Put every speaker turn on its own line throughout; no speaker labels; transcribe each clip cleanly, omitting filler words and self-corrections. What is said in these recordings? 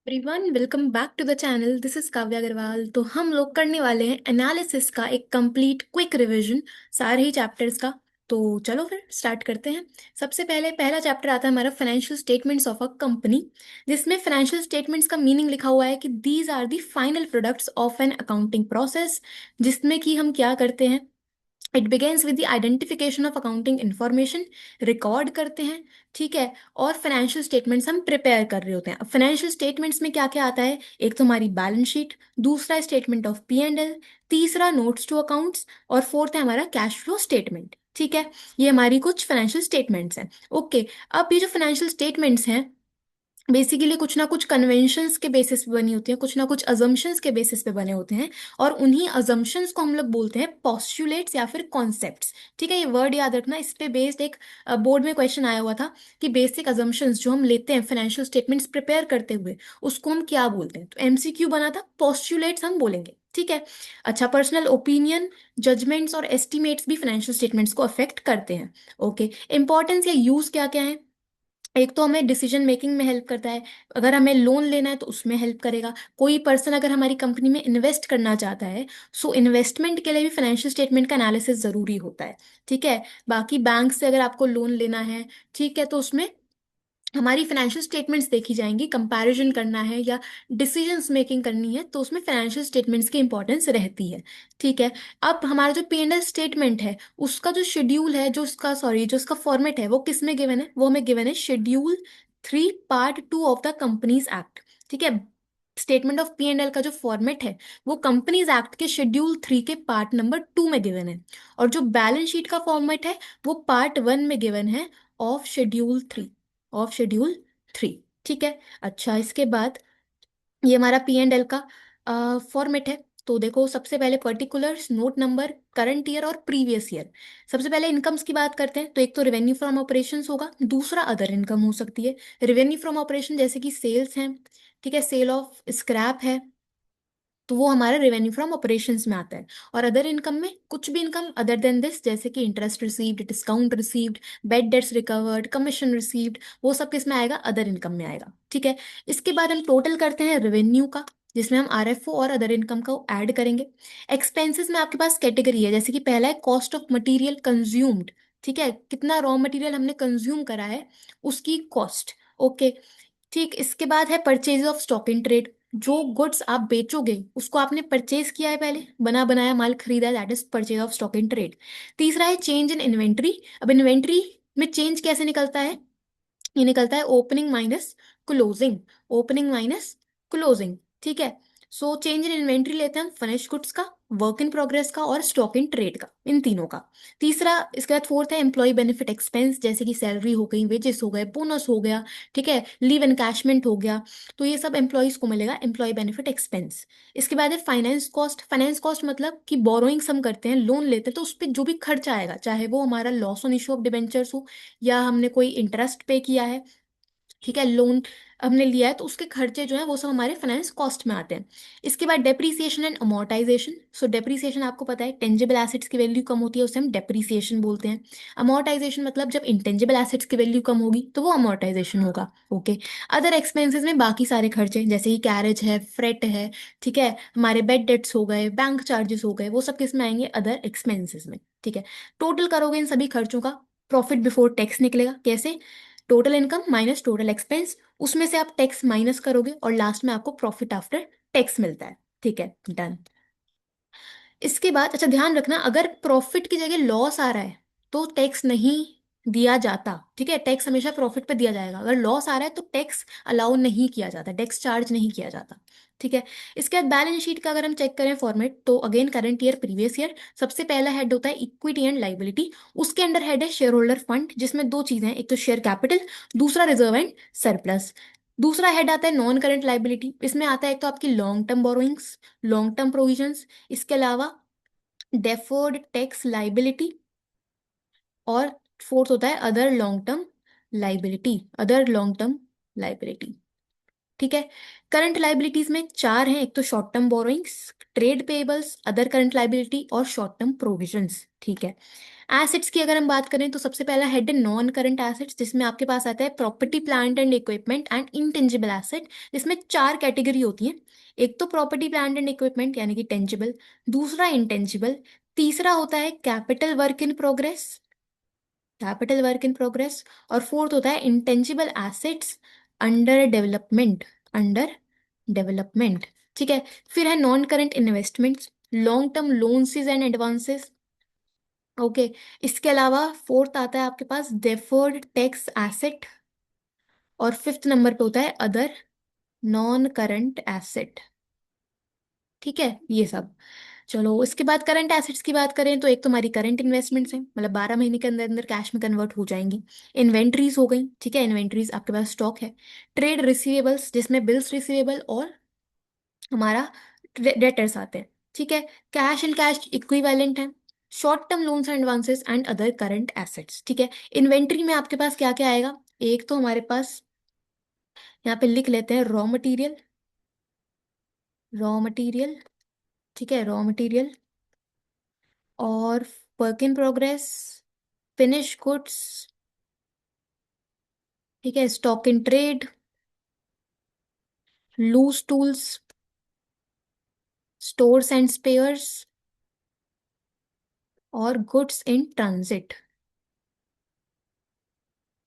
Everyone welcome back to the channel. This is Kavya Agarwal. तो हम लोग करने वाले हैं एनालिसिस का एक कंप्लीट क्विक रिवीजन सारे ही चैप्टर्स का। तो चलो फिर स्टार्ट करते हैं। सबसे पहले पहला चैप्टर आता है हमारा financial statements of a company, जिसमें फाइनेंशियल स्टेटमेंट्स का मीनिंग लिखा हुआ है कि these are the final products of an accounting process, जिसमें कि हम क्या करते हैं। It begins with the identification of accounting information, record करते हैं। ठीक है। और फाइनेंशियल स्टेटमेंट्स हम प्रिपेयर कर रहे होते हैं। अब फाइनेंशियल स्टेटमेंट्स में क्या क्या आता है, एक तो हमारी बैलेंस शीट, दूसरा स्टेटमेंट ऑफ P&L, तीसरा नोट्स टू अकाउंट्स, और फोर्थ है हमारा कैश फ्लो स्टेटमेंट। ठीक है। ये हमारी कुछ फाइनेंशियल स्टेटमेंट्स हैं। ओके। अब ये जो फाइनेंशियल स्टेटमेंट्स हैं बेसिकली कुछ ना कुछ कन्वेंशंस के बेसिस पे बनी होती है, कुछ ना कुछ अजम्पशंस के बेसिस पे बने होते हैं। और उन्हीं अजम्पशंस को हम लोग बोलते हैं पॉस्टुलेट्स या फिर कॉन्सेप्ट्स। ठीक है, ये वर्ड याद रखना। इस पे बेस्ड एक बोर्ड में क्वेश्चन आया हुआ था कि बेसिक अजम्पशंस जो हम लेते हैं फाइनेंशियल स्टेटमेंट्स प्रिपेयर करते हुए, उसको हम क्या बोलते हैं। तो MCQ बना था, पॉस्टुलेट्स हम बोलेंगे। ठीक है। अच्छा, पर्सनल ओपिनियन, जजमेंट्स और एस्टिमेट्स भी फाइनेंशियल स्टेटमेंट्स को अफेक्ट करते हैं। ओके। इंपॉर्टेंस या यूज क्या क्या है। एक तो हमें डिसीजन मेकिंग में हेल्प करता है। अगर हमें लोन लेना है तो उसमें हेल्प करेगा। कोई पर्सन अगर हमारी कंपनी में इन्वेस्ट करना चाहता है, सो इन्वेस्टमेंट के लिए भी फाइनेंशियल स्टेटमेंट का एनालिसिस जरूरी होता है। ठीक है। बाकी बैंक से अगर आपको लोन लेना है, ठीक है, तो उसमें हमारी फाइनेंशियल स्टेटमेंट्स देखी जाएंगी। कंपैरिजन करना है या डिसीजंस मेकिंग करनी है तो उसमें फाइनेंशियल स्टेटमेंट्स की इंपॉर्टेंस रहती है। ठीक है। अब हमारा जो P&L स्टेटमेंट है, उसका जो शेड्यूल है, जो उसका फॉर्मेट है, वो किस में गिवन है, वो हमें गिवन है Schedule 3 Part 2 of the companies act. ठीक है। स्टेटमेंट ऑफ P&L का जो फॉर्मेट है, वो कंपनीज एक्ट के Schedule 3 के पार्ट नंबर 2 में गिवन है। और जो बैलेंस शीट का फॉर्मेट है, वो Part 1 में गिवन है ऑफ शेड्यूल 3। ठीक है। अच्छा, इसके बाद ये हमारा P&L का फॉर्मेट है। तो देखो, सबसे पहले particulars, note number, current year और प्रीवियस ईयर। सबसे पहले इनकम्स की बात करते हैं, तो एक तो रेवेन्यू फ्रॉम ऑपरेशंस होगा, दूसरा अदर इनकम हो सकती है। रेवेन्यू फ्रॉम ऑपरेशन जैसे कि सेल्स है, ठीक है, सेल ऑफ स्क्रैप है, तो वो हमारा रेवेन्यू फ्रॉम ऑपरेशंस में आता है। और अदर इनकम में कुछ भी इनकम अदर देन दिस, जैसे कि interest received, discount received, bad debts recovered, commission received, वो सब किस में आएगा, अदर इनकम में आएगा। ठीक है। इसके बाद हम टोटल करते हैं रेवेन्यू का, जिसमें हम RFO और अदर इनकम को ऐड करेंगे। एक्सपेंसेस में आपके पास कैटेगरी है, जैसे कि पहला है कॉस्ट ऑफ मटेरियल कंज्यूम्ड। ठीक है, कितना रॉ मटेरियल हमने कंज्यूम करा है, उसकी कॉस्ट। ओके। ठीक, इसके बाद है purchase of stock in trade. जो गुड्स आप बेचोगे उसको आपने परचेज किया है, पहले बना बनाया माल खरीदा है, that is purchase of stock in trade. तीसरा है चेंज इन इन्वेंट्री। अब इन्वेंट्री में चेंज कैसे निकलता है, ये निकलता है opening minus closing. Opening minus closing. ठीक है। सो चेंज इन इन्वेंट्री लेते हैं हम फिनिश गुड्स का, वर्क इन प्रोग्रेस का और स्टॉक इन ट्रेड का, इन तीनों का। तीसरा, इसके बाद फोर्थ है एम्प्लॉय बेनिफिट एक्सपेंस, जैसे कि सैलरी हो गई, वेजेस हो गए, बोनस हो गया, ठीक है, लीव एनकैशमेंट हो गया। तो ये सब एम्प्लॉयज को मिलेगा, एम्प्लॉय बेनिफिट एक्सपेंस। इसके बाद है फाइनेंस कॉस्ट। फाइनेंस कॉस्ट मतलब कि बोरोइंग्स हम करते हैं, लोन लेते हैं, तो उस पर जो भी खर्चा आएगा, चाहे वो हमारा loss on issue of debentures हो या हमने कोई इंटरेस्ट पे किया है, ठीक है, लोन हमने लिया है, तो उसके खर्चे जो है वो सब हमारे फाइनेंस कॉस्ट में आते हैं। इसके बाद depreciation and amortisation. So depreciation आपको पता है, टेंजिबल एसेट्स की वैल्यू कम होती है, उसे हम डेप्रीसिएशन बोलते हैं। अमोर्टाइजेशन मतलब जब इंटेंजिबल एसेट्स की वैल्यू कम होगी तो वो अमोर्टाइजेशन होगा। ओके। अदर एक्सपेंसेस में बाकी सारे खर्चे, जैसे कि कैरेज है, फ्रेट है, ठीक है, हमारे बेड डेट्स हो गए, बैंक चार्जेस हो गए, वो सब किस में आएंगे, अदर एक्सपेंसेस में। ठीक है। टोटल करोगे इन सभी खर्चों का, प्रॉफिट बिफोर टैक्स निकलेगा। कैसे, total income minus total expense, उसमें से आप टैक्स माइनस करोगे और लास्ट में आपको प्रॉफिट आफ्टर टैक्स मिलता है। ठीक है, डन। इसके बाद अच्छा ध्यान रखना, अगर प्रॉफिट की जगह लॉस आ रहा है तो टैक्स नहीं दिया जाता। ठीक है, टैक्स हमेशा प्रॉफिट पे दिया जाएगा। अगर लॉस आ रहा है तो टैक्स अलाउ नहीं किया जाता, टैक्स चार्ज नहीं किया जाता। ठीक है। इसके बाद बैलेंस शीट का अगर हम चेक करें फॉर्मेट, तो again current year, previous year. सबसे पहला हेड होता है इक्विटी एंड लाइबिलिटी, उसके अंडर हेड है शेयर होल्डर फंड, जिसमें दो चीजें हैं, एक तो शेयर कैपिटल, दूसरा रिजर्व एंड सरप्लस। दूसरा हेड आता है नॉन करंट लाइबिलिटी, इसमें आता है एक तो आपकी long term borrowings, long term provisions, इसके अलावा डेफर्ड टैक्स लाइबिलिटी, और फोर्थ होता है other long term liability, other long term liability. ठीक है। करंट लाइबिलिटीज में चार हैं, एक तो short term borrowings, trade payables, other current liability और शॉर्ट टर्म प्रोविजंस। ठीक है। एसेट्स की अगर हम बात करें तो सबसे पहला हेड है नॉन करंट एसेट्स, जिसमें आपके पास आता है property plant and equipment and intangible asset, जिसमें चार कैटेगरी होती है। एक तो प्रॉपर्टी प्लांट एंड इक्विपमेंट यानी कि टेंजिबल, दूसरा इंटेंजिबल, तीसरा होता है कैपिटल वर्क इन प्रोग्रेस, और फोर्थ होता है इंटेंजिबल एसेट्स अंडर डेवलपमेंट। ठीक है। फिर है non current investments, long term loans and advances. Okay. इसके अलावा फोर्थ आता है आपके पास डेफर्ड टैक्स एसेट, और फिफ्थ नंबर पे होता है अदर नॉन करंट एसेट। ठीक है, ये सब। चलो इसके बाद करंट एसेट्स की बात करें तो एक तो हमारी करंट इन्वेस्टमेंट्स हैं, मतलब 12 महीने के अंदर अंदर कैश में कन्वर्ट हो जाएंगी। इन्वेंट्रीज हो गई, ठीक है, इन्वेंट्रीज आपके पास स्टॉक है। ट्रेड रिसीवेबल्स, जिसमें बिल्स रिसीवेबल और हमारा डेटर्स आते हैं। ठीक है। कैश एंड कैश इक्विवेलेंट है। Short term loans and advances and other current assets. ठीक है। इन्वेंट्री में आपके पास क्या क्या आएगा? एक तो हमारे पास यहाँ पे लिख लेते हैं रॉ मटेरियल, ठीक है, रॉ मटेरियल और work in progress, finish goods, ठीक है, stock in trade, loose tools, stores and spares और गुड्स इन ट्रांजिट।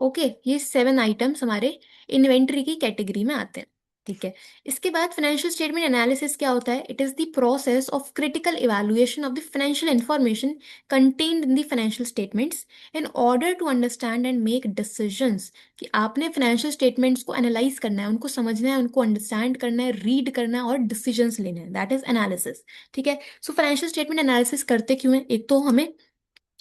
ओके, ये 7 आइटम्स हमारे इन्वेंट्री की कैटेगरी में आते हैं। ठीक है। इसके बाद फाइनेंशियल स्टेटमेंट एनालिसिस क्या होता है? It is the process of critical evaluation of the financial information contained in the financial statements in order to understand and make decisions. कि आपने फाइनेंशियल स्टेटमेंट्स को एनालाइज करना है, उनको समझना है, उनको अंडरस्टैंड करना है, रीड करना है और डिसीजंस लेने हैं, दैट इज एनालिसिस। ठीक है। सो फाइनेंशियल स्टेटमेंट एनालिसिस करते क्यों है? एक तो हमें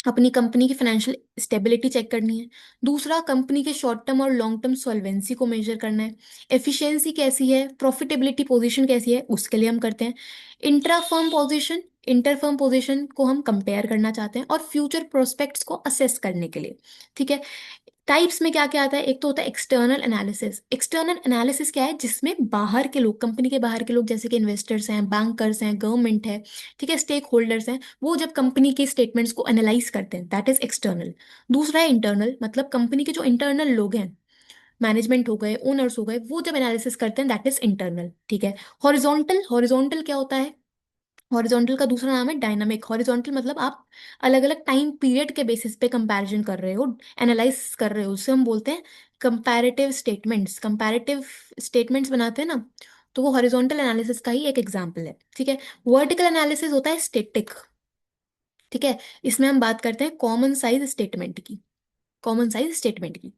अपनी कंपनी की फाइनेंशियल स्टेबिलिटी चेक करनी है, दूसरा कंपनी के शॉर्ट टर्म और लॉन्ग टर्म सॉल्वेंसी को मेजर करना है, एफिशिएंसी कैसी है, प्रॉफिटेबिलिटी पोजीशन कैसी है, उसके लिए हम करते हैं। इंटर फर्म पोजीशन को हम कंपेयर करना चाहते हैं, और फ्यूचर प्रोस्पेक्ट्स को असेस करने के लिए। ठीक है। टाइप्स में क्या क्या आता है? एक तो होता है एक्सटर्नल एनालिसिस। एक्सटर्नल एनालिसिस क्या है? जिसमें बाहर के लोग, कंपनी के बाहर के लोग, जैसे कि इन्वेस्टर्स हैं, बैंकर्स हैं, गवर्नमेंट है, ठीक है, स्टेक होल्डर्स हैं, वो जब कंपनी के स्टेटमेंट्स को एनालाइज करते हैं, दैट इज एक्सटर्नल। दूसरा है इंटरनल, मतलब कंपनी के जो इंटरनल लोग हैं, मैनेजमेंट हो गए, ओनर्स हो गए, वो जब एनालिसिस करते हैं, दैट इज इंटरनल। ठीक है। हॉरिजॉन्टल, हॉरिजॉन्टल क्या होता है? हॉरिजॉन्टल का दूसरा नाम है डायनामिक। हॉरिजॉन्टल मतलब आप अलग अलग टाइम पीरियड के बेसिस पे कंपैरिजन कर रहे हो, एनालाइज कर रहे हो, उसे हम बोलते हैं कंपैरेटिव स्टेटमेंट्स बनाते हैं ना, तो वो हॉरिजॉन्टल एनालिसिस का ही एक एग्जाम्पल है। ठीक है। वर्टिकल एनालिसिस होता है स्टेटिक। ठीक है। इसमें हम बात करते हैं कॉमन साइज स्टेटमेंट की।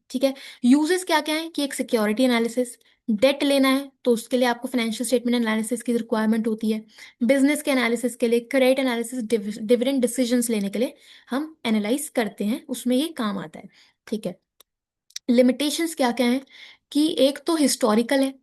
ठीक है। यूजेस क्या क्या है? कि एक सिक्योरिटी एनालिसिस, डेट लेना है तो उसके लिए आपको फाइनेंशियल स्टेटमेंट एनालिसिस की रिक्वायरमेंट होती है। बिजनेस के एनालिसिस के लिए, क्रेडिट एनालिसिस, डिविडेंड डिसीजंस लेने के लिए हम एनालाइज करते हैं, उसमें ये काम आता है। ठीक है। लिमिटेशंस क्या क्या है? कि एक तो हिस्टोरिकल है,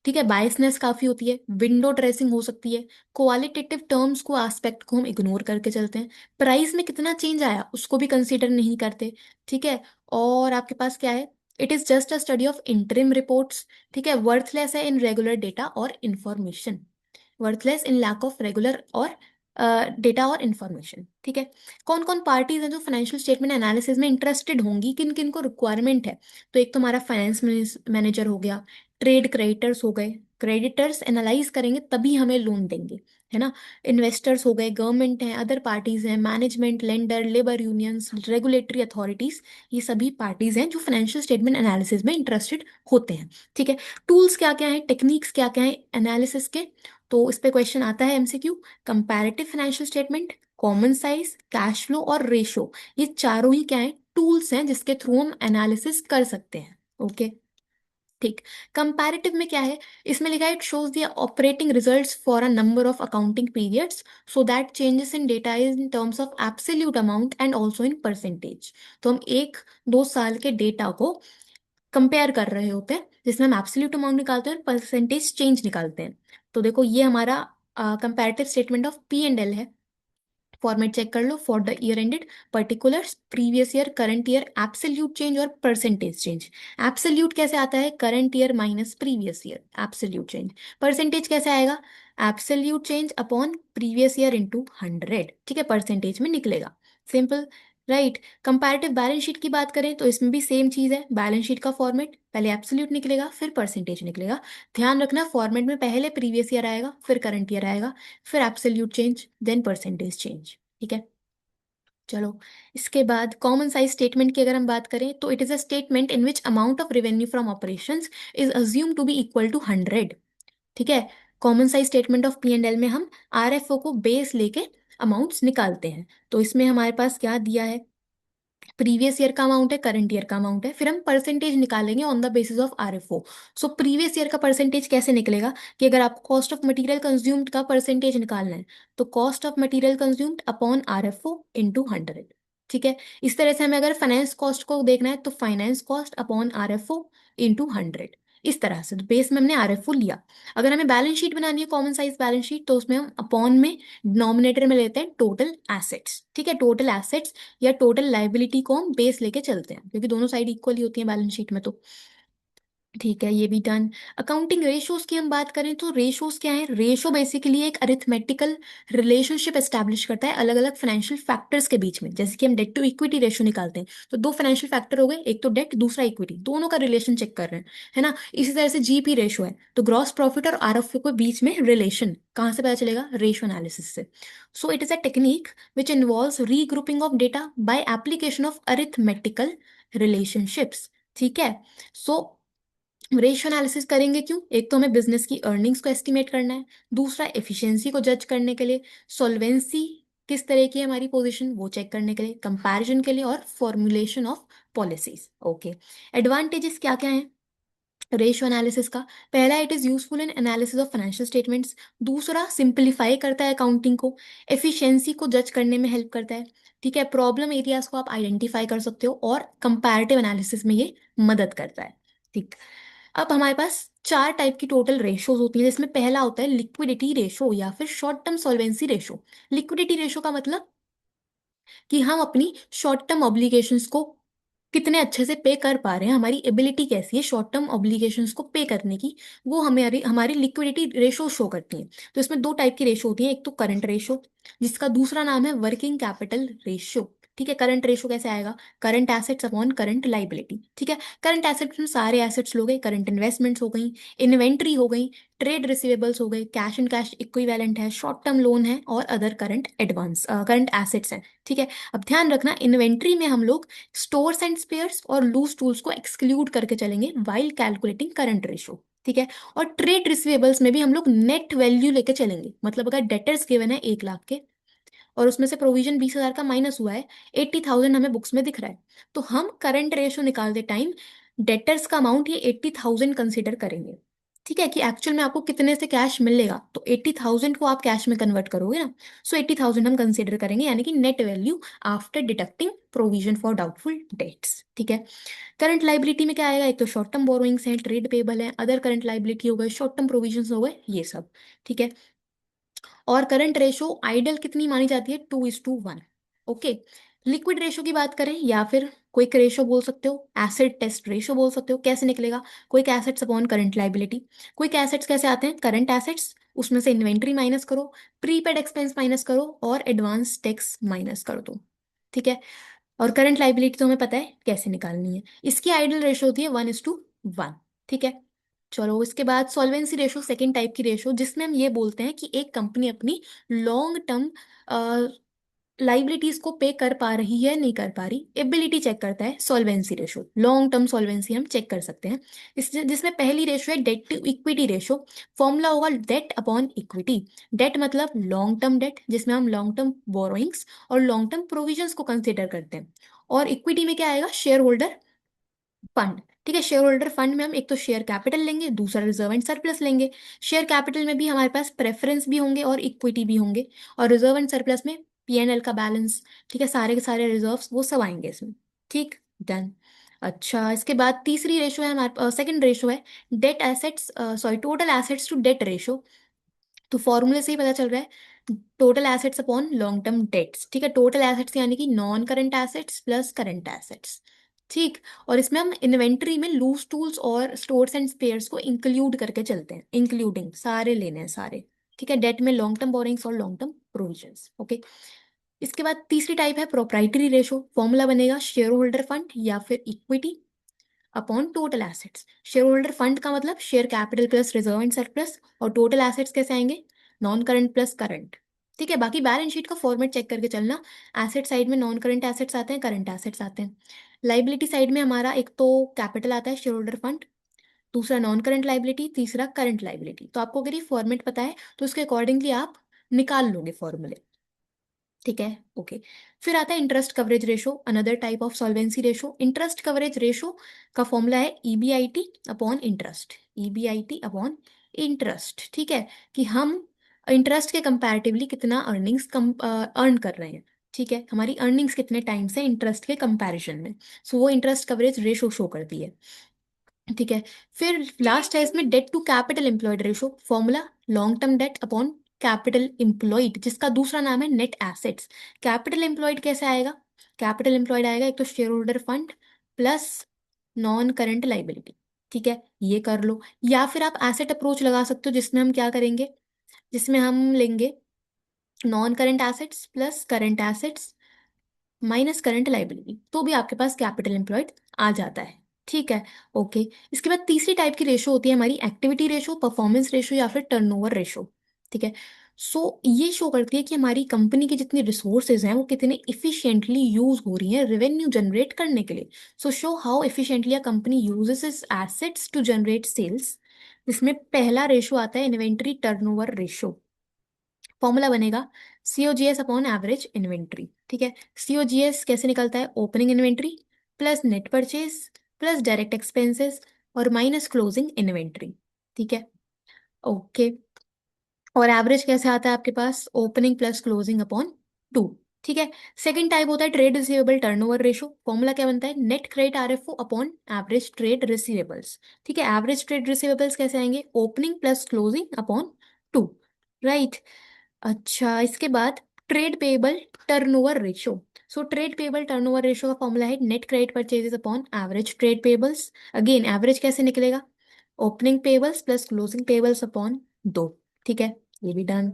ठीक है, बायसनेस काफी होती है, विंडो ड्रेसिंग हो सकती है, क्वालिटेटिव टर्म्स को, एस्पेक्ट को हम इग्नोर करके चलते हैं, प्राइस में कितना चेंज आया उसको भी कंसीडर नहीं करते। ठीक है। और आपके पास क्या है? It is just a study of interim reports. ठीक है। वर्थलेस है इन रेगुलर डेटा और information, worthless in lack of regular और डेटा और इन्फॉर्मेशन। ठीक है। कौन कौन पार्टीज हैं जो फाइनेंशियल स्टेटमेंट एनालिसिस में इंटरेस्टेड होंगी, किन किन को रिक्वायरमेंट है? तो एक तो हमारा फाइनेंस मैनेजर हो गया, ट्रेड क्रेडिटर्स हो गए, क्रेडिटर्स एनालाइज करेंगे तभी हमें लोन देंगे, है ना। इन्वेस्टर्स हो गए, गवर्नमेंट है, अदर पार्टीज हैं, management, lender, labour unions, regulatory authorities, ये सभी पार्टीज हैं जो फाइनेंशियल स्टेटमेंट एनालिसिस में इंटरेस्टेड होते हैं। ठीक है। टूल्स क्या क्या है, टेक्निक्स क्या क्या है एनालिसिस के? तो इस पे क्वेश्चन आता है MCQ. Comparative financial statement, common size, cash flow और रेशो, ये चारों ही क्या है? टूल्स हैं जिसके थ्रू हम एनालिसिस कर सकते हैं। ओके। ठीक। कंपैरेटिव में क्या है? इसमें लिखा है it shows the operating results for a number of accounting periods so that changes in data is in terms of absolute amount and also in percentage. तो हम 1-2 साल के डेटा को कंपेयर कर रहे होते हैं, जिसमें हम एब्सोल्यूट अमाउंट निकालते हैं और परसेंटेज चेंज निकालते हैं। तो देखो ये हमारा comparative statement of P and L है। फॉर्मेट चेक कर लो, for the year ended, particulars, previous year, current year, absolute change और परसेंटेज चेंज। एब्सोल्यूट कैसे आता है? Current year minus previous year, absolute change. Percentage कैसे आएगा? Absolute change upon previous year into 100, ठीक है, परसेंटेज में निकलेगा। Simple. Right. Comparative balance sheet की बात करें तो इसमें भी सेम चीज है। बैलेंस शीट का फॉर्मेट पहले एब्सोल्यूट निकलेगा फिर परसेंटेज निकलेगा। ध्यान रखना फॉर्मेट में पहले प्रीवियस ईयर आएगा फिर करंट ईयर आएगा फिर absolute change then percentage change. ठीक है, चलो। इसके बाद कॉमन साइज स्टेटमेंट की अगर हम बात करें तो it is a statement in which amount of revenue from operations is assume to be equal to 100। ठीक है, common size statement of P and L में हम आरएफओ को बेस लेके अमाउंट्स निकालते हैं। तो इसमें हमारे पास क्या दिया है, प्रीवियस ईयर का अमाउंट है, करंट ईयर का अमाउंट है, फिर हम परसेंटेज निकालेंगे on the basis of RFO. So previous year का परसेंटेज कैसे निकलेगा कि अगर आपको कॉस्ट ऑफ मटेरियल कंज्यूम्ड का परसेंटेज निकालना है तो cost of material consumed upon RFO into 100। ठीक है, इस तरह से हमें अगर फाइनेंस कॉस्ट को देखना है तो finance cost upon RFO into 100। इस तरह से तो बेस में हमने आरएफओ लिया। अगर हमें बैलेंस शीट बनानी है कॉमन साइज बैलेंस शीट तो उसमें हम अपॉन में डिनोमिनेटर में लेते हैं टोटल एसेट्स। ठीक है, टोटल एसेट्स या टोटल लाइबिलिटी को हम बेस लेके चलते हैं क्योंकि दोनों साइड इक्वली होती है बैलेंस शीट में तो। ठीक है, ये भी डन। अकाउंटिंग रेशोज की हम बात करें तो रेशोज क्या है, रेशो बेसिकली एक अरिथमेटिकल रिलेशनशिप एस्टैब्लिश करता है अलग अलग फाइनेंशियल फैक्टर्स के बीच में। जैसे कि हम डेट टू इक्विटी रेशो निकालते हैं तो दो फाइनेंशियल फैक्टर हो गए, एक तो डेट दूसरा इक्विटी, दोनों का रिलेशन चेक कर रहे हैं, है ना। इसी तरह से जीपी रेशो है तो ग्रॉस प्रॉफिट और आरएफओ के बीच में रिलेशन कहाँ से पता चलेगा, रेशो एनालिसिस से। So it is a technique which involves regrouping of data by application of arithmetical relationships. ठीक है, सो रेशियो एनालिसिस करेंगे क्यों, एक तो हमें बिजनेस की अर्निंग्स को एस्टिमेट करना है, दूसरा एफिशिएंसी को जज करने के लिए, सॉल्वेंसी किस तरह की है हमारी पोजीशन वो चेक करने के लिए, कंपैरिजन के लिए और formulation of policies. Okay, advantages क्या क्या हैं रेशियो एनालिसिस का। पहला, it is useful in analysis of financial statements. दूसरा, सिंपलीफाई करता है अकाउंटिंग को, एफिशिएंसी को जज करने में हेल्प करता है। ठीक है, प्रॉब्लम एरियाज को आप आइडेंटिफाई कर सकते हो और कंपैरेटिव एनालिसिस में ये मदद करता है। ठीक, अब हमारे पास चार टाइप की टोटल रेशोज होती हैं जिसमें पहला होता है लिक्विडिटी रेशो या फिर short term solvency ratio. Liquidity ratio का मतलब कि हम अपनी शॉर्ट टर्म ऑब्लिगेशंस को कितने अच्छे से पे कर पा रहे हैं, हमारी एबिलिटी कैसी है शॉर्ट टर्म ऑब्लिगेशंस को पे करने की, वो हमारी हमारी लिक्विडिटी रेशो शो करती है। तो इसमें दो टाइप की रेशो होती है, एक तो करंट रेशो जिसका दूसरा नाम है वर्किंग कैपिटल रेशो। ठीक है, करंट रेशो कैसे आएगा, current assets upon current liability. ठीक है, करंट एसेट्स में सारे एसेट्स हो गए, करंट इन्वेस्टमेंट्स हो गई, इन्वेंट्री हो गई, ट्रेड रिसीवेबल्स हो गए, कैश एंड कैश इक्विवेलेंट है, शॉर्ट टर्म लोन है और other current advance current assets हैं। ठीक है, अब ध्यान रखना इन्वेंट्री में हम लोग स्टोर्स एंड स्पेयर्स और लूज टूल्स को एक्सक्लूड करके चलेंगे वाइल कैलकुलेटिंग करंट रेशो। ठीक है, और ट्रेड रिसीवेबल्स में भी हम लोग नेट वैल्यू लेके चलेंगे, मतलब अगर डेटर्स गिवन है 1 लाख के और उसमें से प्रोविजन 20,000 का माइनस हुआ है, 80,000 हमें बुक्स में दिख रहा है, तो हम करंट रेशो निकालते टाइम डेटर्स का अमाउंट ये 80,000 कंसिडर करेंगे। ठीक है, कि एक्चुअल में आपको कितने से कैश मिलेगा तो 80,000 को आप कैश में कन्वर्ट करोगे ना, सो 80,000 हम कंसिडर करेंगे यानी कि net value after deducting provision for doubtful debts. ठीक है, करंट लाइबिलिटी में क्या आएगा, एक तो शॉर्ट टर्म बोरोइंग्स हैं, ट्रेड पेबल है, अदर करंट लाइबिलिटी हो गए, शॉर्ट टर्म प्रोविजन हो गए, ये सब। ठीक है, और करंट रेशो आइडल कितनी मानी जाती है, 2:1। ओके, लिक्विड रेशो की बात करें या फिर क्विक रेशो बोल सकते हो, एसिड टेस्ट रेशो बोल सकते हो, कैसे निकलेगा, quick assets upon current liability. Quick assets कैसे आते हैं, करंट एसेट्स उसमें से इन्वेंट्री माइनस करो, प्रीपेड एक्सपेंस माइनस करो और एडवांस टैक्स माइनस कर दो। ठीक है, और करंट लाइबिलिटी तो हमें पता है कैसे निकालनी है, इसकी आइडल रेशो होती है 1:1। ठीक है, चलो इसके बाद सॉल्वेंसी रेशो, सेकेंड टाइप की रेशो जिसमें हम ये बोलते हैं कि एक कंपनी अपनी लॉन्ग टर्म लाइबिलिटीज को पे कर पा रही है नहीं कर पा रही, एबिलिटी चेक करता है solvency ratio, long term solvency हम चेक कर सकते हैं। इस जिसमें पहली रेशो है debt to equity ratio, formula होगा डेट अपॉन इक्विटी। डेट मतलब लॉन्ग टर्म डेट जिसमें हम लॉन्ग टर्म बोरोइंग्स और लॉन्ग टर्म प्रोविजंस को कंसिडर करते हैं, और इक्विटी में क्या आएगा, शेयर होल्डर फंड। ठीक है, शेयर होल्डर फंड में हम एक तो शेयर कैपिटल लेंगे, दूसरा रिजर्व एंड सरप्लस लेंगे। शेयर कैपिटल में भी हमारे पास प्रेफरेंस भी होंगे और इक्विटी भी होंगे, और रिजर्व एंड सरप्लस में पीएनएल का बैलेंस। ठीक है, सारे के सारे रिजर्व्स वो सब आएंगे इसमें। ठीक, डन। अच्छा, इसके बाद तीसरी रेशो है हमारे, सेकंड रेशो है debt assets, sorry total assets to debt ratio. तो फॉर्मूले से ही पता चल रहा है total assets upon long term debts. ठीक है, टोटल एसेट्स यानी कि non current assets plus current assets. ठीक, और इसमें हम इन्वेंट्री में लूज टूल्स और स्टोर्स एंड स्पेयर्स को इंक्लूड करके चलते हैं, इंक्लूडिंग सारे लेने हैं सारे। ठीक है, डेट में लॉन्ग टर्म बोरिंग्स और लॉन्ग टर्म प्रोविजंस। ओके, इसके बाद तीसरी टाइप है प्रोप्राइटरी रेशो। फॉर्मूला बनेगा शेयर होल्डर फंड या फिर equity upon total assets. Share holder fund का मतलब share capital plus reserve and surplus, और टोटल एसेट्स कैसे आएंगे, नॉन करंट प्लस करंट। ठीक है, बाकी बैलेंस शीट का फॉर्मेट चेक करके चलना। एसेट साइड में नॉन करंट एसेट्स आते हैं, करंट एसेट्स आते हैं। लाइबिलिटी साइड में हमारा एक तो कैपिटल आता है शेयर होल्डर फंड, दूसरा नॉन करंट लाइबिलिटी, तीसरा करंट लाइबिलिटी। तो आपको अगर ये फॉर्मेट पता है तो उसके अकॉर्डिंगली आप निकाल लोगे फॉर्मूले। ठीक है, ओके। फिर आता है interest coverage ratio, another type of solvency ratio. Interest coverage ratio का फॉर्मूला है EBIT upon interest, EBIT upon interest. ठीक है, कि हम इंटरेस्ट के कंपैरेटिवली कितना अर्निंग्स कम अर्न कर रहे हैं। ठीक है, हमारी अर्निंग्स कितने टाइम से इंटरेस्ट के कंपैरिजन में। सो वो इंटरेस्ट कवरेज रेशो शो करती है। ठीक है, फिर लास्ट है इसमें debt to capital employed ratio. Formula long term debt upon capital employed, जिसका दूसरा नाम है नेट एसेट्स। कैपिटल एम्प्लॉयड कैसे आएगा, कैपिटल एम्प्लॉयड आएगा एक तो share holder fund plus non current liability. ठीक है, ये कर लो। या फिर आप एसेट अप्रोच लगा सकते हो, जिसमें हम क्या करेंगे, जिसमें हम लेंगे non current assets plus current assets minus current liability, तो भी आपके पास कैपिटल एम्प्लॉयड आ जाता है। ठीक है, ओके। इसके बाद तीसरी टाइप की रेशो होती है हमारी एक्टिविटी रेशो, परफॉर्मेंस रेशो या फिर टर्नओवर रेशो। ठीक है, सो ये शो करती है कि हमारी कंपनी की जितनी रिसोर्सेज हैं वो कितने इफिशिएंटली यूज हो रही हैं रेवेन्यू जनरेट करने के लिए। So show how efficiently a company uses its assets to generate sales. इसमें पहला रेशो आता है इन्वेंट्री टर्नओवर रेशो। फॉर्मूला बनेगा सीओजीएस अपॉन एवरेज इन्वेंट्री। ठीक है, सीओजीएस कैसे निकलता है, opening inventory plus net purchase plus direct expenses और माइनस क्लोजिंग इन्वेंट्री। ठीक है, ओके। और एवरेज कैसे आता है आपके पास, ओपनिंग प्लस क्लोजिंग अपॉन 2। ठीक है, सेकंड टाइप होता है trade receivable turnover ratio. Formula क्या बनता है, net credit RFO upon average trade receivables. ठीक है, एवरेज ट्रेड रिसीवेबल्स कैसे आएंगे, opening plus closing upon 2। Right, अच्छा। इसके बाद trade payable turnover ratio. So trade payable turnover ratio का फॉर्मूला है net credit purchases upon average trade payables. Again average कैसे निकलेगा, opening payables plus closing payables upon 2। ठीक है, ये भी डन।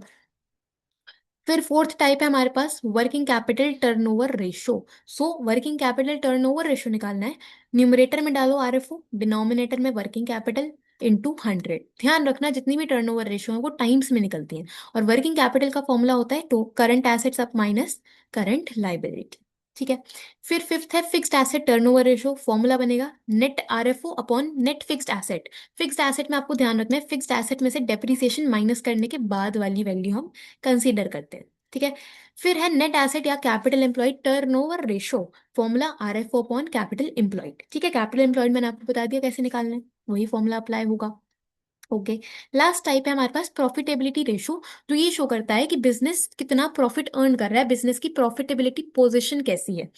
फिर फोर्थ टाइप है हमारे पास working capital turnover ratio. So working capital turnover ratio निकालना है। न्यूमरेटर में डालो आरएफओ, डिनोमिनेटर में वर्किंग कैपिटल इंटू 100। ध्यान रखना जितनी भी टर्नओवर रेशो है वो टाइम्स में निकलती हैं। और वर्किंग कैपिटल का फॉर्मूला होता है to current assets up minus current liability. ठीक है, फिर फिफ्थ है fixed asset turnover ratio. Formula बनेगा net RFO upon net fixed asset. Fixed asset में आपको ध्यान रखना है फिक्स्ड एसेट में से डेप्रिसिएशन माइनस करने के बाद वाली वैल्यू हम कंसीडर करते हैं। ठीक है, फिर है नेट एसेट या capital employed turnover ratio. Formula RFO upon capital employed. ठीक है, कैपिटल एम्प्लॉयड मैंने आपको बता दिया कैसे निकालना है, वही फॉर्मूला अप्लाई होगा। ओके, लास्ट टाइप है हमारे पास प्रॉफिटेबिलिटी रेशो, जो ये शो करता है कि बिजनेस कितना प्रॉफिट अर्न कर रहा है, बिजनेस की प्रॉफिटेबिलिटी पोजीशन कैसी है।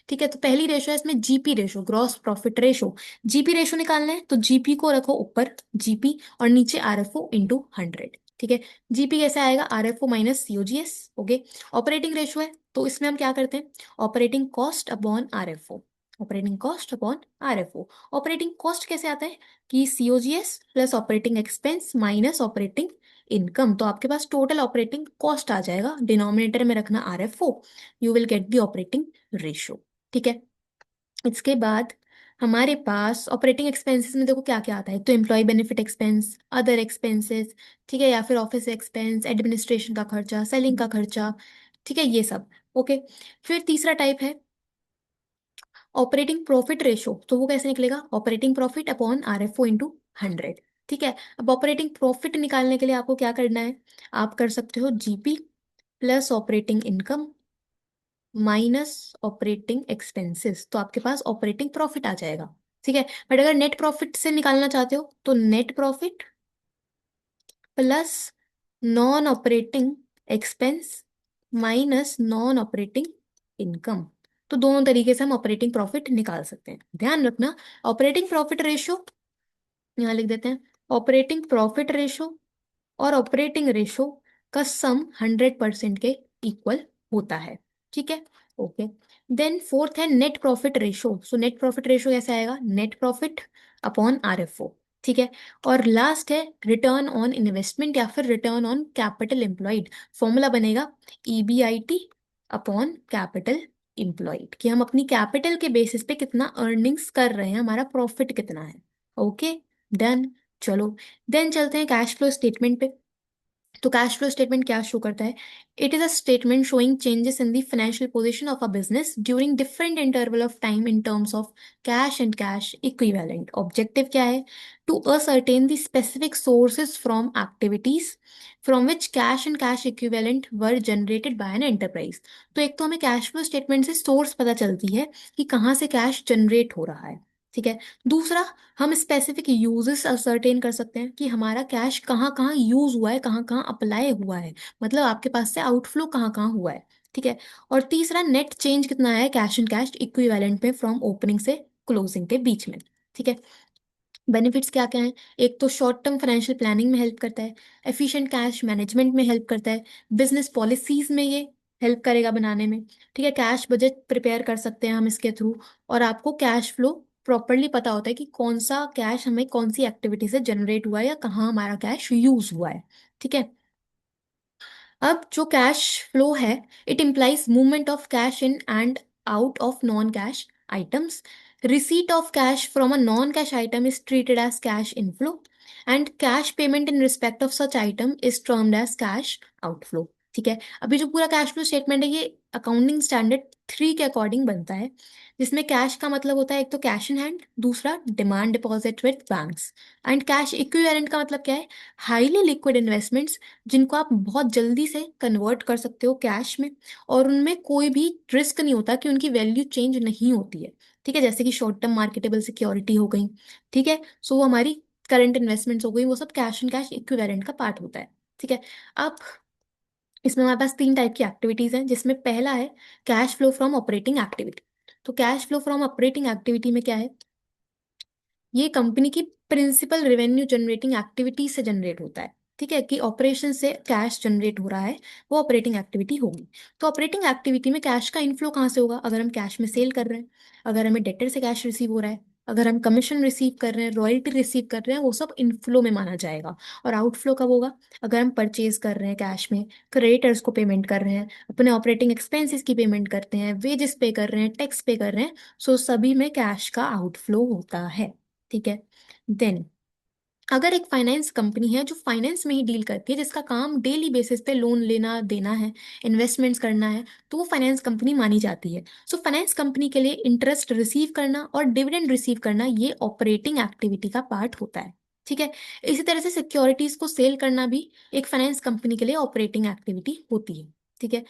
ठीक है, तो पहली रेशो है इसमें GP ratio, gross profit ratio. GP ratio निकालना है तो जीपी को रखो ऊपर जीपी और नीचे आरएफओ इंटू 100। ठीक है, जीपी कैसे आएगा, RFO minus COGS. Okay, operating ratio है तो इसमें हम क्या करते हैं, operating cost upon RFO, operating cost upon RFO. Operating cost कैसे आता है कि COGS plus operating expense minus operating income. तो आपके पास टोटल ऑपरेटिंग कॉस्ट आ जाएगा, डिनोमिनेटर में रखना RFO, you will get the operating ratio. ठीक है, इसके बाद हमारे पास ऑपरेटिंग एक्सपेंसेस में देखो क्या क्या आता है, तो employ benefit expense, other expenses. ठीक है, या फिर ऑफिस एक्सपेंस, एडमिनिस्ट्रेशन का खर्चा, सेलिंग का खर्चा। ठीक है, ये सब। ओके, फिर तीसरा टाइप है ऑपरेटिंग प्रॉफिट रेशो। तो वो कैसे निकलेगा, operating profit upon RFO into 100। ठीक है, अब ऑपरेटिंग प्रॉफिट निकालने के लिए आपको क्या करना है, आप कर सकते हो GP plus operating income minus operating expenses, तो आपके पास ऑपरेटिंग प्रॉफिट आ जाएगा। ठीक है, बट अगर नेट प्रॉफिट से निकालना चाहते हो तो net profit plus non operating expense minus non operating income. तो दोनों तरीके से हम ऑपरेटिंग प्रॉफिट निकाल सकते हैं। ध्यान रखना ऑपरेटिंग प्रॉफिट रेशो, यहाँ लिख देते हैं, ऑपरेटिंग प्रॉफिट रेशो और ऑपरेटिंग रेशो का सम 100% के इक्वल होता है। ठीक है, ओके। देन फोर्थ है net profit ratio. So net profit ratio कैसे आएगा, नेट प्रॉफिट अपॉन आरएफओ। ठीक है, और लास्ट है रिटर्न ऑन इन्वेस्टमेंट या फिर return on capital employed. Formula बनेगा ईबीआईटी अपॉन कैपिटल इम्प्लॉयड, कि हम अपनी कैपिटल के बेसिस पे कितना अर्निंग्स कर रहे हैं, हमारा प्रॉफिट कितना है। Okay, done. चलो, देन चलते हैं कैश फ्लो स्टेटमेंट पे। तो कैश फ्लो स्टेटमेंट क्या शो करता है? It is a statement showing changes in the financial position of a business during different interval of time in terms of cash and cash equivalent. Objective क्या है? To ascertain the specific sources from activities from which cash and cash equivalent were generated by an enterprise. तो एक तो हमें cash flow statement से source पता चलती है कि कहाँ से कैश जनरेट हो रहा है, ठीक है। दूसरा, हम स्पेसिफिक यूजेस असर्टेन कर सकते हैं कि हमारा कैश कहाँ कहाँ यूज हुआ है, कहाँ कहाँ अप्लाई हुआ है, मतलब आपके पास से आउटफ्लो कहाँ कहाँ हुआ है, ठीक है। और तीसरा, नेट चेंज कितना है कैश एंड कैश इक्विवेलेंट में फ्रॉम ओपनिंग से क्लोजिंग के बीच में, ठीक है। बेनिफिट्स क्या क्या हैं? एक तो शॉर्ट टर्म फाइनेंशियल प्लानिंग में हेल्प करता है, एफिशिएंट कैश मैनेजमेंट में हेल्प करता है, बिजनेस पॉलिसीज में ये हेल्प करेगा बनाने में, ठीक है। कैश बजट प्रिपेयर कर सकते हैं हम इसके थ्रू, और आपको कैश फ्लो प्रॉपरली पता होता है कि कौन सा कैश हमें कौन सी एक्टिविटी से जनरेट हुआ है या कहाँ हमारा कैश यूज हुआ है, ठीक है। अब जो कैश फ्लो है, it implies movement of cash in and out of non cash items. Receipt of cash from a non cash item is treated as cash inflow, and cash payment in respect of such item is termed as cash outflow, ठीक है। अभी जो पूरा cash flow statement है ये accounting standard 3 के according बनता है, जिसमें कैश का मतलब होता है एक तो कैश इन हैंड, दूसरा demand deposit with banks, and cash equivalent का मतलब क्या है? हाईली लिक्विड इन्वेस्टमेंट्स जिनको आप बहुत जल्दी से कन्वर्ट कर सकते हो कैश में, और उनमें कोई भी रिस्क नहीं होता कि उनकी वैल्यू चेंज नहीं होती है, ठीक है। जैसे कि शॉर्ट टर्म मार्केटेबल सिक्योरिटी हो गई, ठीक है। सो वो हमारी करंट इन्वेस्टमेंट्स हो गई, वो सब कैश एंड कैश इक्विवेलेंट का पार्ट होता है, ठीक है। अब इसमें हमारे पास 3 टाइप की एक्टिविटीज हैं, जिसमें पहला है cash flow from operating activity. तो cash flow from operating activity में क्या है? ये कंपनी की प्रिंसिपल रेवेन्यू जनरेटिंग एक्टिविटी से जनरेट होता है, ठीक है, कि ऑपरेशन से कैश जनरेट हो रहा है, वो ऑपरेटिंग एक्टिविटी होगी। तो ऑपरेटिंग एक्टिविटी में कैश का इनफ्लो कहाँ से होगा? अगर हम कैश में सेल कर रहे हैं, अगर हमें डेटर से कैश रिसीव हो रहा है, अगर हम कमीशन रिसीव कर रहे हैं, रॉयल्टी रिसीव कर रहे हैं, वो सब इनफ्लो में माना जाएगा। और आउटफ्लो कब होगा? अगर हम परचेज कर रहे हैं कैश में, क्रेडिटर्स को पेमेंट कर रहे हैं, अपने ऑपरेटिंग एक्सपेंसेस की पेमेंट करते हैं, वेजेस पे कर रहे हैं, टैक्स पे कर रहे हैं, सो सभी में कैश का आउटफ्लो होता है, ठीक है। देन अगर एक फाइनेंस कंपनी है जो फाइनेंस में ही डील करती है, जिसका काम डेली बेसिस पे लोन लेना देना है, इन्वेस्टमेंट्स करना है, तो वो फाइनेंस कंपनी मानी जाती है। सो फाइनेंस कंपनी के लिए इंटरेस्ट रिसीव करना और डिविडेंड रिसीव करना ये ऑपरेटिंग एक्टिविटी का पार्ट होता है, ठीक है। इसी तरह से सिक्योरिटीज को सेल करना भी एक फाइनेंस कंपनी के लिए ऑपरेटिंग एक्टिविटी होती है, ठीक है।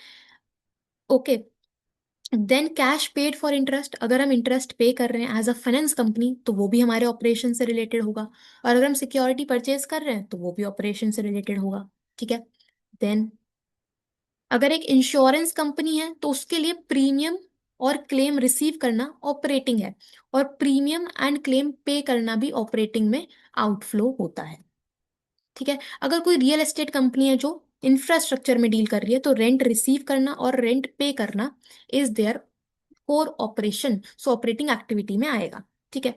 Okay, then cash paid for interest, अगर हम इंटरेस्ट पे कर रहे हैं एज अ फाइनेंस कंपनी तो वो भी हमारे ऑपरेशन से रिलेटेड होगा, और अगर हम सिक्योरिटी परचेज कर रहे हैं तो वो भी ऑपरेशन से रिलेटेड होगा, ठीक है। देन अगर एक इंश्योरेंस कंपनी है तो उसके लिए प्रीमियम और क्लेम रिसीव करना ऑपरेटिंग है, और प्रीमियम एंड क्लेम पे करना भी ऑपरेटिंग में आउटफ्लो होता है, ठीक है। अगर कोई रियल एस्टेट कंपनी है जो इंफ्रास्ट्रक्चर में डील कर रही है तो रेंट रिसीव करना और रेंट पे करना is there core operation, so operating activity में आएगा, ठीक है।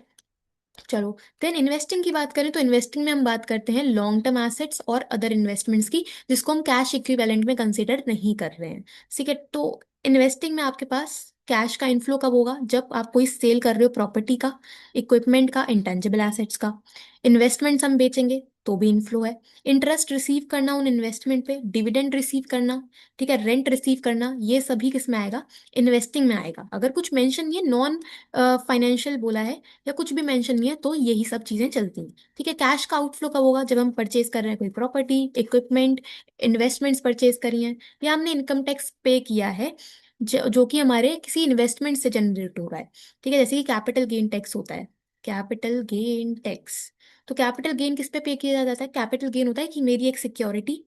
चलो, देन इन्वेस्टिंग की बात करें तो इन्वेस्टिंग में हम बात करते हैं लॉन्ग टर्म एसेट्स और अदर इन्वेस्टमेंट्स की, जिसको हम कैश इक्विवेलेंट में कंसीडर नहीं कर रहे हैं, ठीक है। तो इन्वेस्टिंग में आपके पास कैश का इनफ्लो कब होगा? जब आप कोई सेल कर रहे हो प्रॉपर्टी का, इक्विपमेंट का, इंटेंजिबल एसेट्स का। इन्वेस्टमेंट्स हम बेचेंगे तो भी इनफ्लो है। इंटरेस्ट रिसीव करना उन इन्वेस्टमेंट पे, डिविडेंड रिसीव करना, ठीक है, रेंट रिसीव करना, ये सभी किस में आएगा? इन्वेस्टिंग में आएगा। अगर कुछ मेंशन ये नॉन फाइनेंशियल बोला है या कुछ भी मेंशन नहीं है तो यही सब चीजें चलती हैं, ठीक है। कैश का आउटफ्लो कब होगा? जब हम परचेज कर रहे हैं कोई प्रॉपर्टी, इक्विपमेंट, इन्वेस्टमेंट्स परचेज करी हैं, या हमने इनकम टैक्स पे किया है जो कि हमारे किसी इन्वेस्टमेंट से जनरेट हो रहा है, ठीक है। जैसे कि कैपिटल गेन टैक्स होता है, कैपिटल गेन टैक्स। तो कैपिटल गेन किस पे पे किया जाता है? कैपिटल गेन होता है कि मेरी एक सिक्योरिटी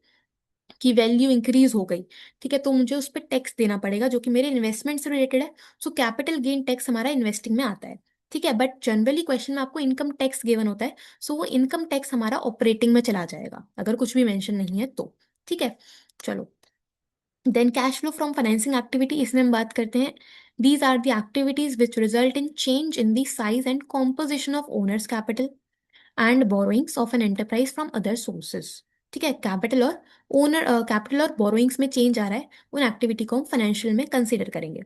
की वैल्यू इंक्रीज हो गई, ठीक है, तो मुझे उस पर टैक्स देना पड़ेगा जो कि मेरे इन्वेस्टमेंट से रिलेटेड है। सो कैपिटल गेन टैक्स हमारा इन्वेस्टिंग में आता है, ठीक है। बट जनरली क्वेश्चन में आपको इनकम टैक्स गिवन होता है, सो वो इनकम टैक्स हमारा ऑपरेटिंग में चला जाएगा अगर कुछ भी मेंशन नहीं है तो, ठीक है। चलो, then cash flow from financing activity, इसमें हम बात करते हैं these are the activities which result in change in the size and composition of owners capital and borrowings of an enterprise from other sources. ठीक है, कैपिटल और borrowings में change आ रहा है, उन एक्टिविटी को हम फाइनेंशियल में कंसीडर करेंगे।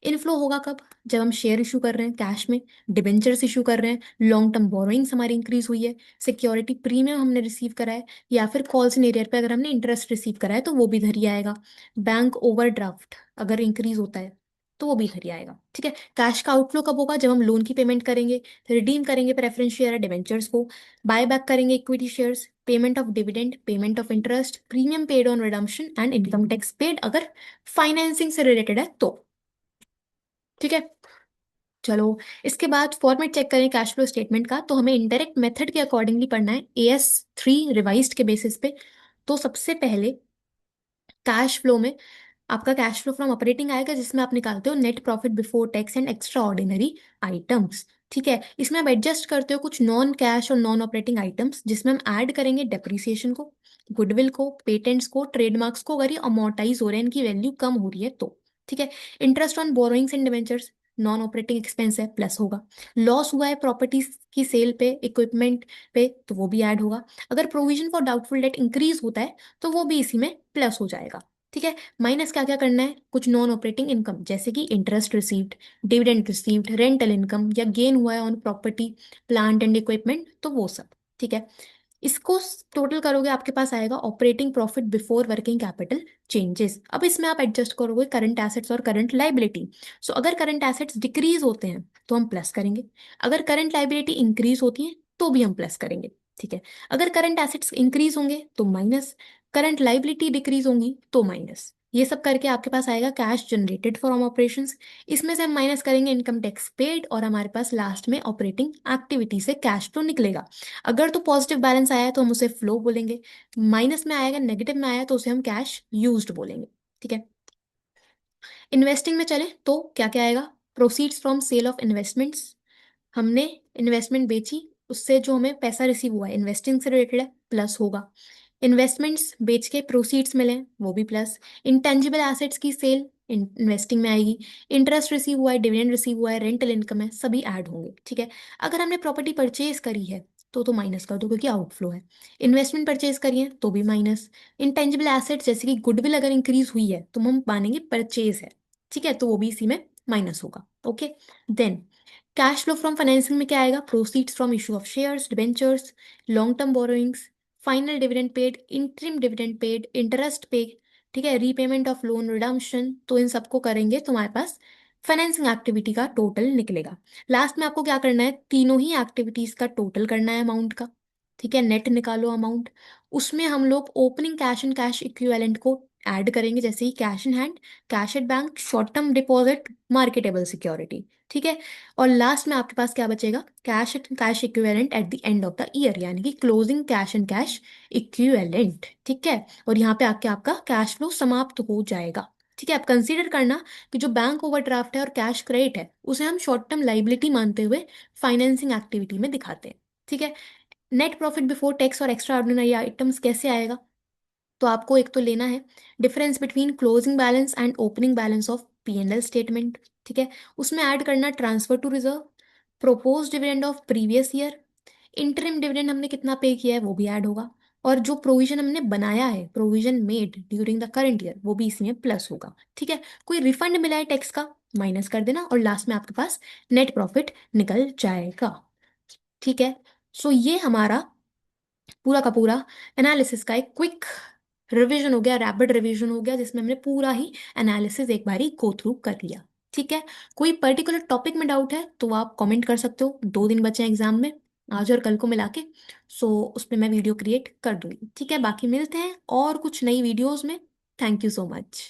इनफ्लो होगा कब? जब हम शेयर इशू कर रहे हैं कैश में, डिबेंचर्स इशू कर रहे हैं, लॉन्ग टर्म बोरोइंग्स हमारी इंक्रीज हुई है, सिक्योरिटी प्रीमियम हमने रिसीव करा है, या फिर कॉल्स इन एरियर पे अगर हमने इंटरेस्ट रिसीव करा है तो वो भी इधर ही आएगा। बैंक ओवरड्राफ्ट अगर इंक्रीज होता है तो वो भी इधर ही आएगा। ठीक है, कैश का आउटफ्लो कब होगा? जब हम लोन की पेमेंट करेंगे, रिडीम करेंगे प्रेफरेंस शेयर डिबेंचर्स को, बाय बैक करेंगे equity shares, payment of dividend, payment of interest, premium paid on redemption and income tax paid अगर फाइनेंसिंग से रिलेटेड है तो। ठीक है, चलो इसके बाद फॉर्मेट चेक करें कैश फ्लो स्टेटमेंट का, तो हमें इंडायरेक्ट मेथड के अकॉर्डिंगली पढ़ना है, AS3 रिवाइज्ड के बेसिस पे। तो सबसे पहले कैश फ्लो में आपका कैश फ्लो फ्रॉम ऑपरेटिंग आएगा, जिसमें आप निकालते हो net profit before tax and extra ordinary items. ठीक है, इसमें आप एडजस्ट करते हो कुछ नॉन कैश और नॉन ऑपरेटिंग आइटम्स, जिसमें हम ऐड करेंगे डेप्रिसिएशन को, गुडविल को, पेटेंट्स को, ट्रेडमार्क्स को, अगर ये अमोर्टाइज हो रहे हैं, इनकी वैल्यू कम हो रही है तो। ठीक है, interest on borrowings and debentures non operating expense है, प्लस होगा। लॉस हुआ है प्रॉपर्टीज की सेल पे, इक्विपमेंट पे, तो वो भी ऐड होगा। अगर provision for doubtful debt increase होता है तो वो भी इसी में प्लस हो जाएगा। ठीक है, माइनस क्या क्या करना है? कुछ नॉन ऑपरेटिंग इनकम जैसे कि interest received, dividend received, rental income या गेन हुआ है on property, plant and equipment, तो वो सब। ठीक है, इसको टोटल करोगे आपके पास आएगा operating profit before working capital changes. अब इसमें आप एडजस्ट करोगे करंट एसेट्स और करंट लाइबिलिटी। सो अगर करंट एसेट्स डिक्रीज होते हैं तो हम प्लस करेंगे, अगर करंट लाइबिलिटी इंक्रीज होती है तो भी हम प्लस करेंगे। ठीक है, अगर करंट एसेट्स इंक्रीज होंगे तो माइनस, करंट लाइबिलिटी डिक्रीज होंगी तो माइनस। ये सब करके आपके पास आएगा कैश जनरेटेड फ्रॉम ऑपरेशंस। इसमें से हम माइनस करेंगे इनकम टैक्स पेड, और हमारे पास लास्ट में ऑपरेटिंग एक्टिविटी से कैश फ्लो निकलेगा। अगर तो पॉजिटिव बैलेंस आया है तो हम उसे फ्लो बोलेंगे, माइनस में आएगा, नेगेटिव में आया तो उसे हम कैश यूज्ड बोलेंगे। ठीक है, इन्वेस्टिंग में चले तो क्या क्या आएगा? Proceeds from sale of investments, हमने इन्वेस्टमेंट बेची, उससे जो हमें पैसा रिसीव हुआ है इन्वेस्टिंग से रिलेटेड है, प्लस होगा। इन्वेस्टमेंट्स बेच के प्रोसीड्स मिले, वो भी प्लस। इंटेंजिबल एसेट्स की सेल इन्वेस्टिंग में आएगी। इंटरेस्ट रिसीव हुआ है, डिविडेंड रिसीव हुआ है, रेंटल इनकम है, सभी ऐड होंगे। ठीक है, अगर हमने प्रॉपर्टी परचेज करी है तो माइनस कर दो क्योंकि आउटफ्लो है। इन्वेस्टमेंट परचेज करी है तो भी माइनस। इंटेंजिबल एसेट्स जैसे कि गुडविल अगर इंक्रीज हुई है तो हम मानेंगे परचेज है। ठीक है, तो वो भी इसी में माइनस होगा। Okay, then cash flow from financing में क्या आएगा? Proceeds from issue of shares, debentures, long term borrowings, final dividend paid, interim dividend paid, interest pay, ठीक है, रीपेमेंट ऑफ लोन, रिडम्पशन, तो इन सबको करेंगे तो हमारे पास फाइनेंसिंग एक्टिविटी का टोटल निकलेगा। लास्ट में आपको क्या करना है? तीनों ही एक्टिविटीज का टोटल करना है अमाउंट का। ठीक है, नेट निकालो अमाउंट। उसमें हम लोग opening cash and cash equivalent को ऐड करेंगे, जैसे ही cash in hand, cash at bank, short term deposit, marketable security. ठीक है, और लास्ट में आपके पास क्या बचेगा? Cash and cash equivalent at the end of the year, यानी कि closing cash and cash equivalent. ठीक है, और यहाँ पे आके आपका कैश फ्लो समाप्त हो जाएगा। ठीक है, आप कंसीडर करना कि जो बैंक ओवरड्राफ्ट है और कैश क्रेडिट है उसे हम शॉर्ट टर्म लाइबिलिटी मानते हुए फाइनेंसिंग एक्टिविटी में दिखाते हैं। ठीक है, नेट प्रॉफिट बिफोर टैक्स और एक्स्ट्रा ऑर्डिनरी आइटम्स कैसे आएगा? तो आपको एक तो लेना है difference between closing balance and opening balance of P&L statement. ठीक है, उसमें ऐड करना transfer to reserve, propose dividend of previous year, interim dividend हमने कितना पे किया है वो भी ऐड होगा, और जो प्रोविजन हमने बनाया है, provision made during the current year, वो भी इसी में प्लस होगा। ठीक है, कोई रिफंड मिला है टैक्स का, माइनस कर देना, और लास्ट में आपके पास नेट प्रॉफिट निकल जाएगा। ठीक है, सो ये हमारा पूरा का पूरा एनालिसिस का एक क्विक रिवीजन हो गया, रैपिड रिवीजन हो गया, जिसमें हमने पूरा ही एनालिसिस एक बारी गो थ्रू कर लिया। ठीक है, कोई पर्टिकुलर टॉपिक में डाउट है तो आप कमेंट कर सकते हो, 2 दिन बचे हैं एग्जाम में, आज और कल को मिला के। सो उस पर मैं वीडियो क्रिएट कर दूंगी। ठीक है, बाकी मिलते हैं और कुछ नई वीडियोस में। Thank you so much.